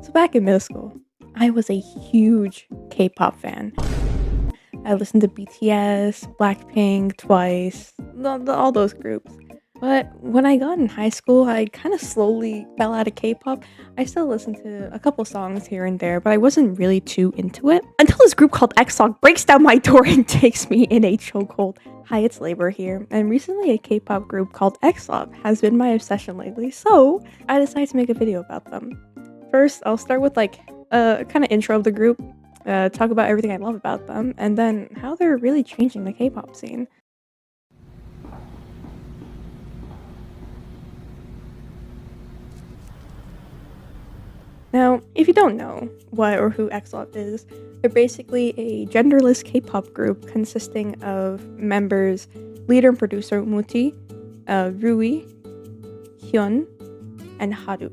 So back in middle school, I was a huge K-pop fan. I listened to BTS, Blackpink, Twice, all those groups. But when I got in high school, I kind of slowly fell out of K-pop. I still listened to a couple songs here and there, but I wasn't really too into it. Until this group called EXOG breaks down my door and takes me in a chokehold. Hi, it's Labor here, and recently a K-pop group called EXOG has been my obsession lately, so I decided to make a video about them. First, I'll start with like a kind of intro of the group, talk about everything I love about them, and then how they're really changing the K-pop scene. Now, if you don't know what or who EXO is, they're basically a genderless K-pop group consisting of members, leader and producer Muti, Rui, Hyun, and Haru.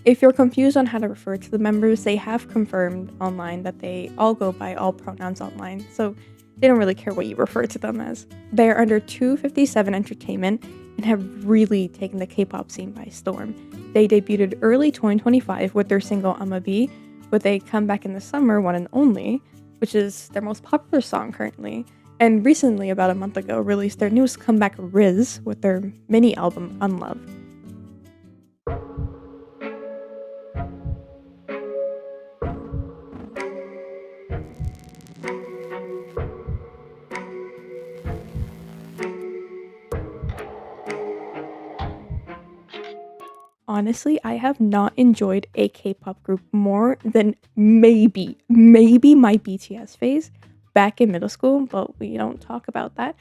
If you're confused on how to refer to the members, they have confirmed online that they all go by all pronouns online, so they don't really care what you refer to them as. They are under 257 Entertainment and have really taken the K-pop scene by storm. They debuted early 2025 with their single I'ma Be, with a comeback in the summer, One and Only, which is their most popular song currently, and recently, about a month ago, released their newest comeback Riz with their mini album Unlove. Honestly, I have not enjoyed a K-pop group more than maybe my BTS phase back in middle school, but we don't talk about that.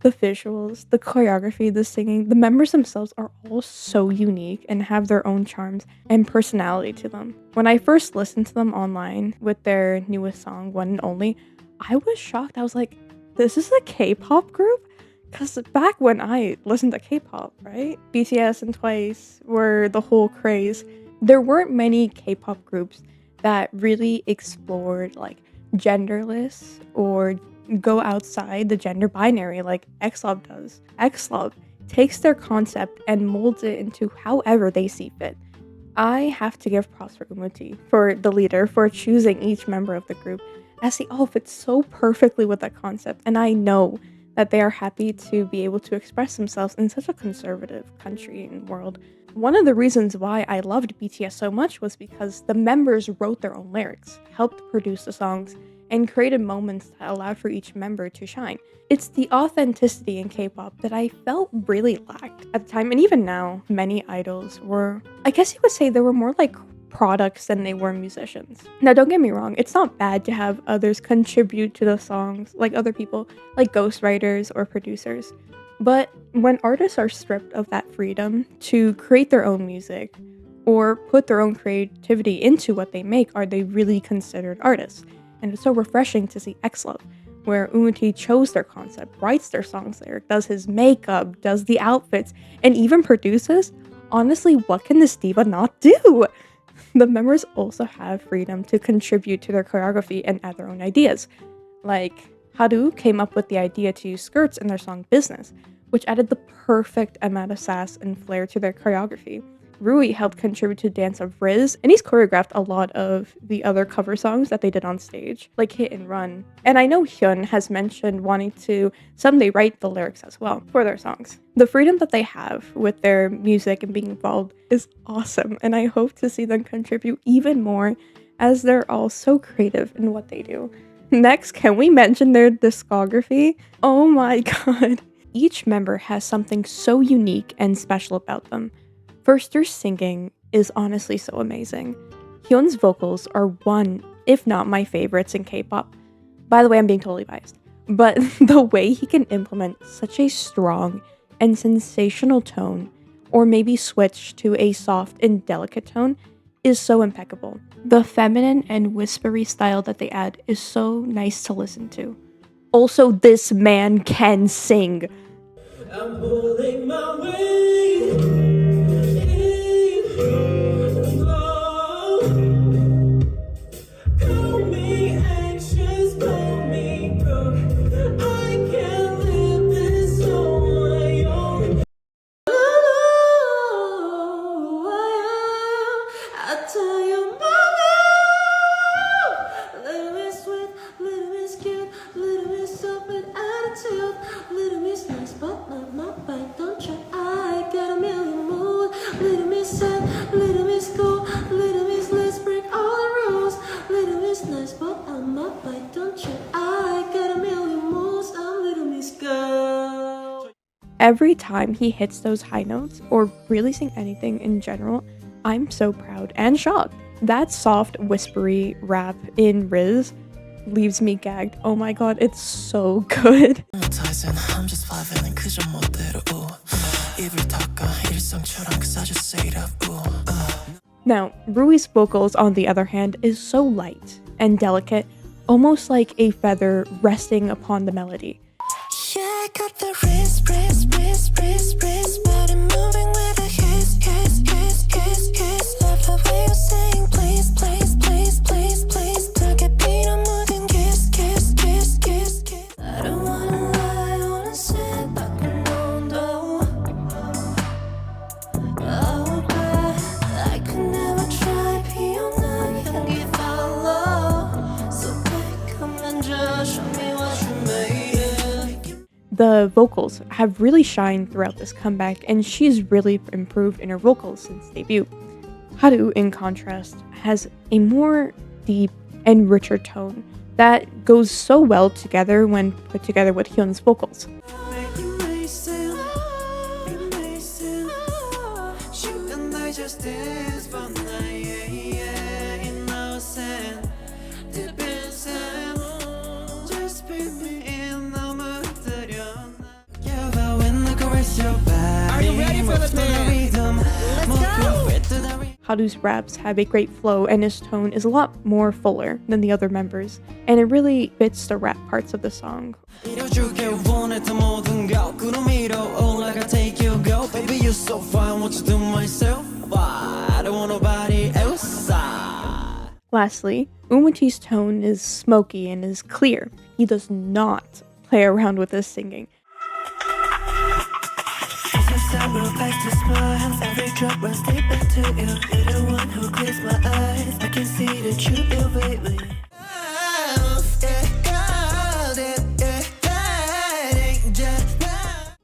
The visuals, the choreography, the singing, the members themselves are all so unique and have their own charms and personality to them. When I first listened to them online with their newest song, One and Only, I was shocked. I was like, this is a K-pop group? Because back when I listened to K-pop, right? BTS and Twice were the whole craze. There weren't many K-pop groups that really explored like genderless or go outside the gender binary like EXO does. EXO takes their concept and molds it into however they see fit. I have to give props for Umuti, for the leader, for choosing each member of the group, as they all fit so perfectly with that concept, and I know that they are happy to be able to express themselves in such a conservative country and world. One of the reasons why I loved BTS so much was because the members wrote their own lyrics, helped produce the songs, and created moments that allowed for each member to shine. It's the authenticity in K-pop that I felt really lacked at the time, and even now, many idols were, I guess you could say they were more like products than they were musicians. Now, don't get me wrong, it's not bad to have others contribute to the songs, like other people, like ghostwriters or producers. But when artists are stripped of that freedom to create their own music or put their own creativity into what they make, are they really considered artists? And it's so refreshing to see EXO, where Umuti chose their concept, writes their songs there, does his makeup, does the outfits, and even produces. Honestly, what can this diva not do? The members also have freedom to contribute to their choreography and add their own ideas. Like, Haru came up with the idea to use skirts in their song Business, which added the perfect amount of sass and flair to their choreography. Rui helped contribute to the dance of Riz, and he's choreographed a lot of the other cover songs that they did on stage, like Hit and Run. And I know Hyun has mentioned wanting to someday write the lyrics as well for their songs. The freedom that they have with their music and being involved is awesome, and I hope to see them contribute even more as they're all so creative in what they do. Next, can we mention their discography? Oh my god. Each member has something so unique and special about them. First, their singing is honestly so amazing. Hyun's vocals are one, if not my favorites in K-pop. By the way, I'm being totally biased. But the way he can implement such a strong and sensational tone, or maybe switch to a soft and delicate tone, is so impeccable. The feminine and whispery style that they add is so nice to listen to. Also, this man can sing. I'm pulling my way. you move? Little Miss sweet, little Miss cute, little Miss soft with attitude, little Miss nice but not my bite. Don't try, I got a million moves. Little Miss sad, little Miss cool, little Miss let's break all the rules. Little Miss nice but I'm my bite. Don't try, I got a million moves. I'm Little Miss girl. Every time he hits those high notes, or really sing anything in general, I'm so proud and shocked. That soft, whispery rap in Riz leaves me gagged. Oh my god, it's so good. Now, Rui's vocals, on the other hand, is so light and delicate, almost like a feather resting upon the melody. Yeah, I got the wrist, body moving with a kiss. Love the way you saying please. Look at me, I'm moving, kiss. I don't wanna lie, I wanna sit back and don't. Oh, but I could never try, 피어나 향기 follow. So back, come and just show me what you made it. The vocals have really shined throughout this comeback, and she's really improved in her vocals since debut. Haru, in contrast, has a more deep and richer tone that goes so well together when put together with Hyun's vocals. Are you ready for the rhythm? Let's go! Haru's raps have a great flow, and his tone is a lot more fuller than the other members, and it really fits the rap parts of the song. Lastly, Umuti's tone is smoky and is clear. He does not play around with his singing.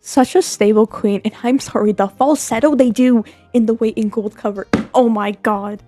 Such a stable queen, and I'm sorry, the falsetto they do in the Weight in Gold cover. Oh my god.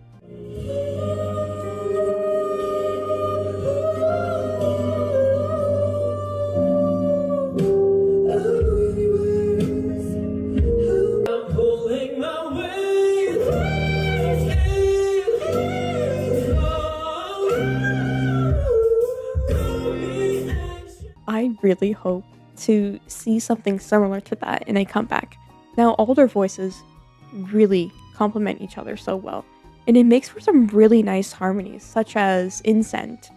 I really hope to see something similar to that in a comeback. Now, all their voices really complement each other so well, and it makes for some really nice harmonies, such as in Scent.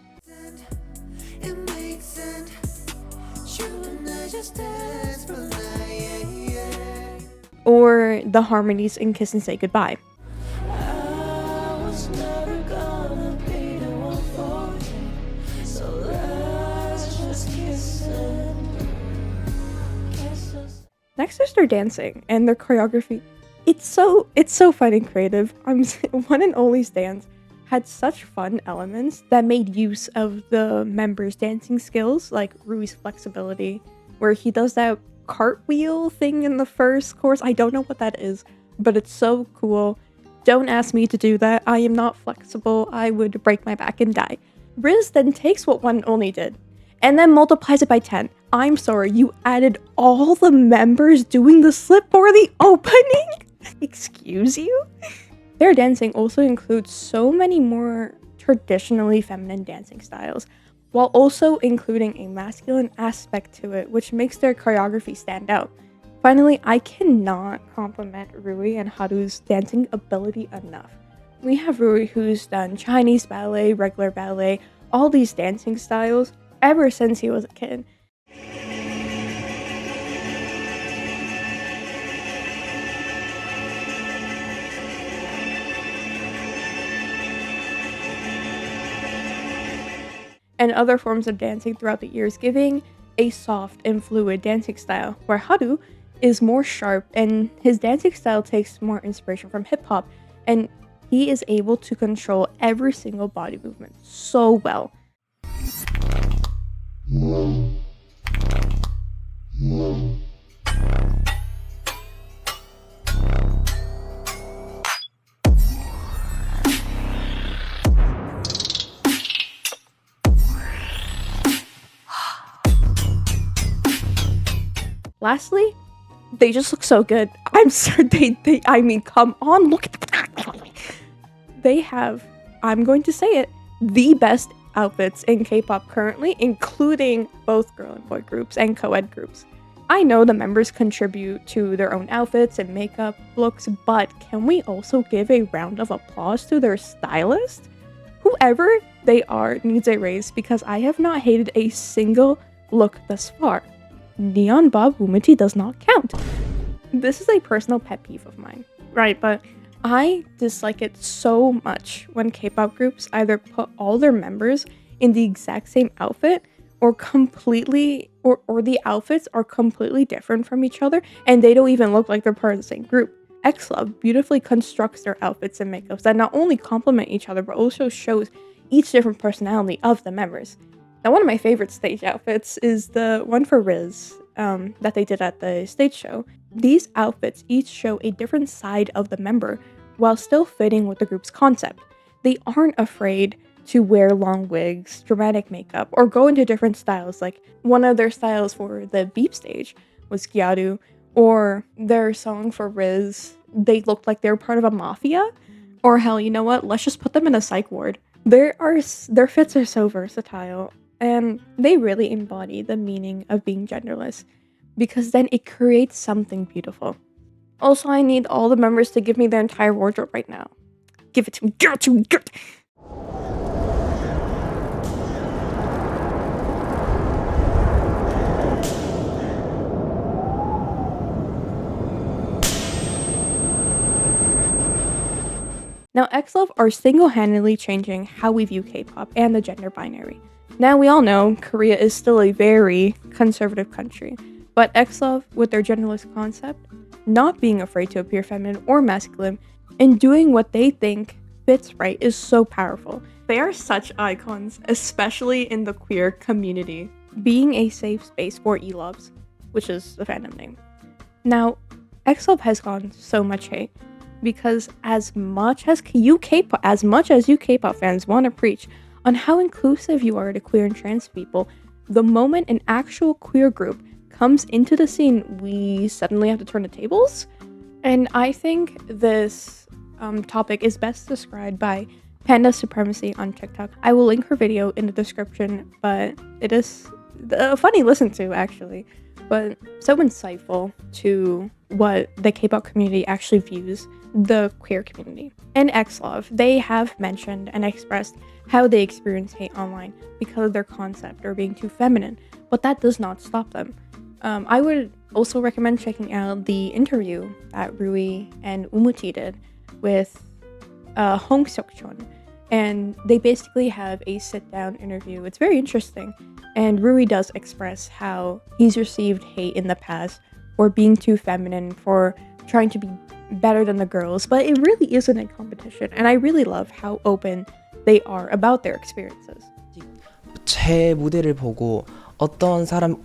Or the harmonies in Kiss and Say Goodbye. Next is their dancing and their choreography. It's so fun and creative. One and Only's dance had such fun elements that made use of the members' dancing skills, like Rui's flexibility, where he does that cartwheel thing in the first chorus. I don't know what that is, but it's so cool. Don't ask me to do that. I am not flexible. I would break my back and die. Riz then takes what One and Only did and then multiplies it by 10. I'm sorry, you added all the members doing the slip for the opening? Excuse you? Their dancing also includes so many more traditionally feminine dancing styles, while also including a masculine aspect to it, which makes their choreography stand out. Finally, I cannot compliment Rui and Haru's dancing ability enough. We have Rui, who's done Chinese ballet, regular ballet, all these dancing styles ever since he was a kid. And other forms of dancing throughout the years, giving a soft and fluid dancing style, where Haru is more sharp and his dancing style takes more inspiration from hip-hop, and He is able to control every single body movement so well. Lastly, they just look so good. I'm sorry, I mean, come on, look at they have, I'm going to say it, the best outfits in K-pop currently, including both girl and boy groups and co-ed groups. I know the members contribute to their own outfits and makeup looks, but can we also give a round of applause to their stylist? Whoever they are needs a raise because I have not hated a single look thus far. Neon Bob Wumuti does not count. This is a personal pet peeve of mine, right? But I dislike it so much when K-pop groups either put all their members in the exact same outfit or the outfits are completely different from each other and they don't even look like they're part of the same group. XLove beautifully constructs their outfits and makeups that not only complement each other but also shows each different personality of the members. Now, one of my favorite stage outfits is the one for Riz that they did at the stage show. These outfits each show a different side of the member while still fitting with the group's concept. They aren't afraid to wear long wigs, dramatic makeup, or go into different styles. Like one of their styles for the Beep stage was Gyaru, or their song for Riz, they looked like they were part of a mafia. Or hell, you know what? Let's just put them in a psych ward. Their fits are so versatile. And they really embody the meaning of being genderless because then it creates something beautiful. Also, I need all the members to give me their entire wardrobe right now. Give it to me. Give it to me. Give it. Now, XLove are single-handedly changing how we view K-pop and the gender binary. Now, we all know Korea is still a very conservative country, but XLove, with their genderless concept, not being afraid to appear feminine or masculine, and doing what they think fits right is so powerful. They are such icons, especially in the queer community, being a safe space for E-Loves, which is the fandom name. Now, XLove has gotten so much hate, because as much as you K-pop fans want to preach on how inclusive you are to queer and trans people, the moment an actual queer group comes into the scene, we suddenly have to turn the tables. And I think this topic is best described by Panda Supremacy on TikTok. I will link her video in the description, but it is a funny listen to, actually, but so insightful to what the K-pop community actually views the queer community. In XLove, they have mentioned and expressed how they experience hate online because of their concept or being too feminine, but that does not stop them. I would also recommend checking out the interview that Rui and Wumuti did with Hong Seok-chun, and they basically have a sit-down interview. It's very interesting, and Rui does express how he's received hate in the past for being too feminine, for trying to be better than the girls, but it really isn't a competition, and I really love how open they are about their experiences. 제 무대를 보고 어떤 사람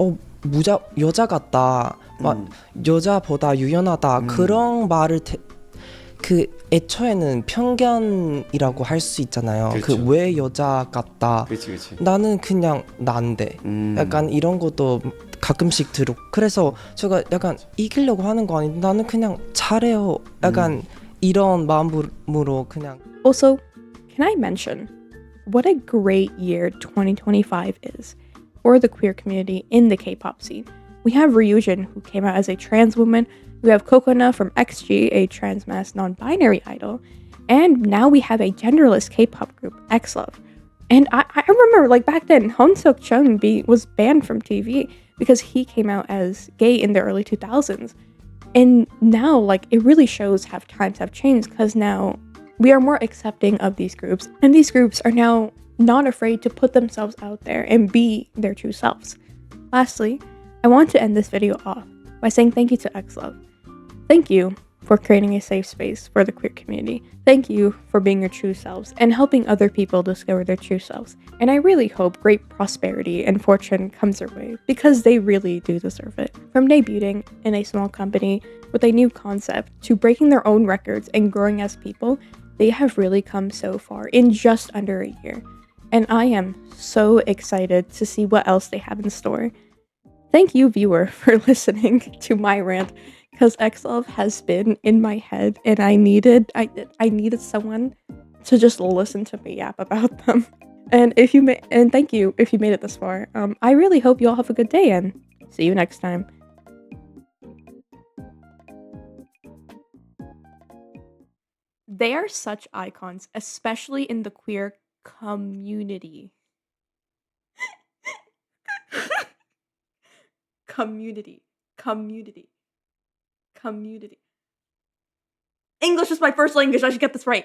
여자 같다, 막 여자보다 유연하다 그런 말을 그 애초에는 편견이라고 할 수 있잖아요. 그렇죠. 그 왜 여자 같다. 그치. 나는 그냥 난데. 약간 이런 것도 가끔씩 들고. 그래서 제가 약간 이기려고 하는 거 아닌데 나는 그냥 잘해요. 약간 이런 마음으로 그냥. Also, can I mention what a great year 2025 is for the queer community in the K-pop scene? We have Ryujin, who came out as a trans woman. We have Kokona from XG, a trans-mass non-binary idol. And now we have a genderless K-pop group, XLove. And I remember, like, back then, Hong Seok-chun was banned from TV because he came out as gay in the early 2000s. And now, like, it really shows how times have changed because now we are more accepting of these groups. And these groups are now not afraid to put themselves out there and be their true selves. Lastly, I want to end this video off by saying thank you to XLove. Thank you for creating a safe space for the queer community. Thank you for being your true selves and helping other people discover their true selves. And I really hope great prosperity and fortune comes their way because they really do deserve it. From debuting in a small company with a new concept to breaking their own records and growing as people, they have really come so far in just under a year. And I am so excited to see what else they have in store. Thank you, viewer, for listening to my rant because XLove has been in my head and I needed someone to just listen to me yap about them. And thank you if you made it this far. I really hope you all have a good day and see you next time. They are such icons, especially in the queer community. Community. Community. Community. English is my first language. I should get this right.